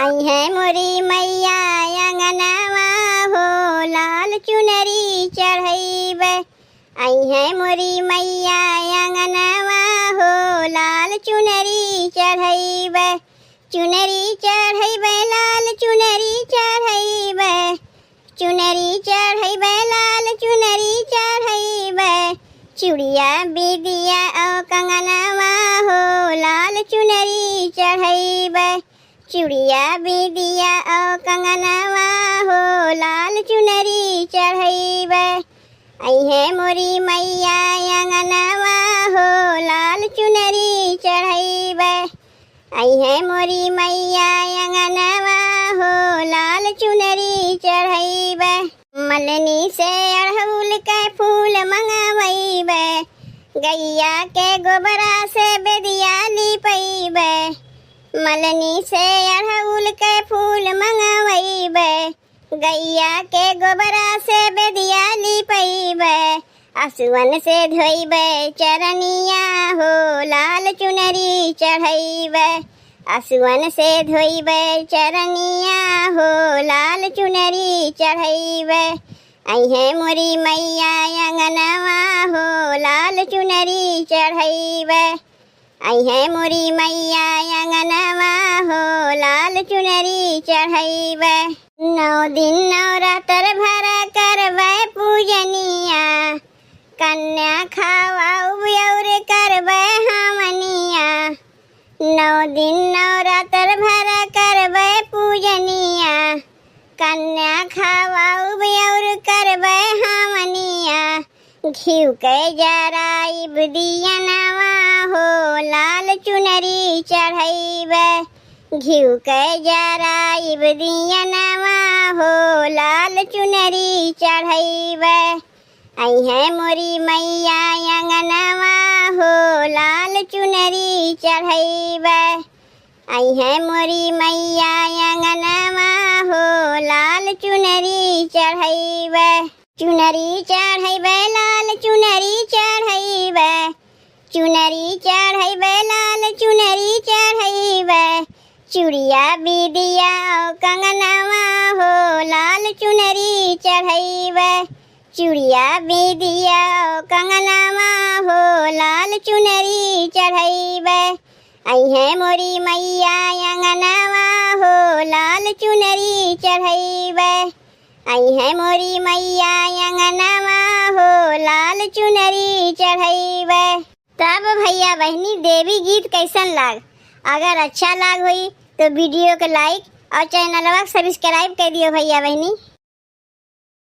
आई है मोरी मैया अंगनवा हो लाल चुनरी चढ़ैबै। आई है मोरी मैया अंगनवा हो लाल चुनरी चढ़ैबै। चुनरी चढ़ैबै लाल चुनरी चढ़ैबै। चुनरी चढ़ैबै लाल चुनरी चढ़ैबै। चूड़िया बिदिया और कंगनवा हो लाल चुनरी चढ़ैबै। चूड़िया बिदिया और कंगनवा हो लाल चुनरी चढ़ैबै। आई है मोरी मैया अंगनवा हो लाल चुनरी चढ़ैबै। आई है मोरी मैया अंगनवा हो लाल चुनरी चढ़ैबै। मलनी से अड़हुल के फूल मंगवैबै। गैया के गोबरा से बेदिया लिपैबै। मलनी से अड़हुल के फूल मंगवैबै। गैया के गोबरा से बेदिया लिपैबै। आसुअन से धोइबै चरनिया हो लाल चुनरी चढ़ैबै। आसुअन से धोइबै चरनिया हो लाल चुनरी चढ़ैबै। आई है मोरी मैया अंगनवा हो लाल चुनरी चढ़ैबै। आई है मोरी मैया अंगनवा हो लाल चुनरी चढ़ैबै। 9 दिन नवरात्र भर करबै पूजनिया। कन्या खवाऊ और करबै हमनिया। 9 दिन नवरात्र भर करबै पूजनिया। कन्या खवाऊ और करबै हमनिया। घिउ के जराइब दियनवा हो लाल चुनरी चढ़ैबै। घिउ के जराइब दियनवा हो लाल चुनरी चढ़ैबै। आई है मोरी मैया अंगनवा हो लाल चुनरी चढ़ैबै। आई है मोरी मैया अंगनवा हो लाल चुनरी चढ़ैबै। चुनरी चढ़ैबै लाल चुनरी चढ़ैबै। चुनरी चढ़ैबै लाल चुनरी चढ़ैबै। चूड़िया बिदिया और कंगनवा हो लाल चुनरी चढ़ैबै। चूड़िया बिदिया और कंगनवा हो लाल चुनरी चढ़ैबै। आई है मोरी मैया अंगनवा हो लाल चुनरी चढ़ैबै। आई है मोरी मैया अंगनवा हो लाल चुनरी चढ़ैबै। तब भैया बहनी देवी गीत कैसन लाग? अगर अच्छा लाग होई तो वीडियो को लाइक और चैनलवा सब्सक्राइब कर दियो भैया बहनी।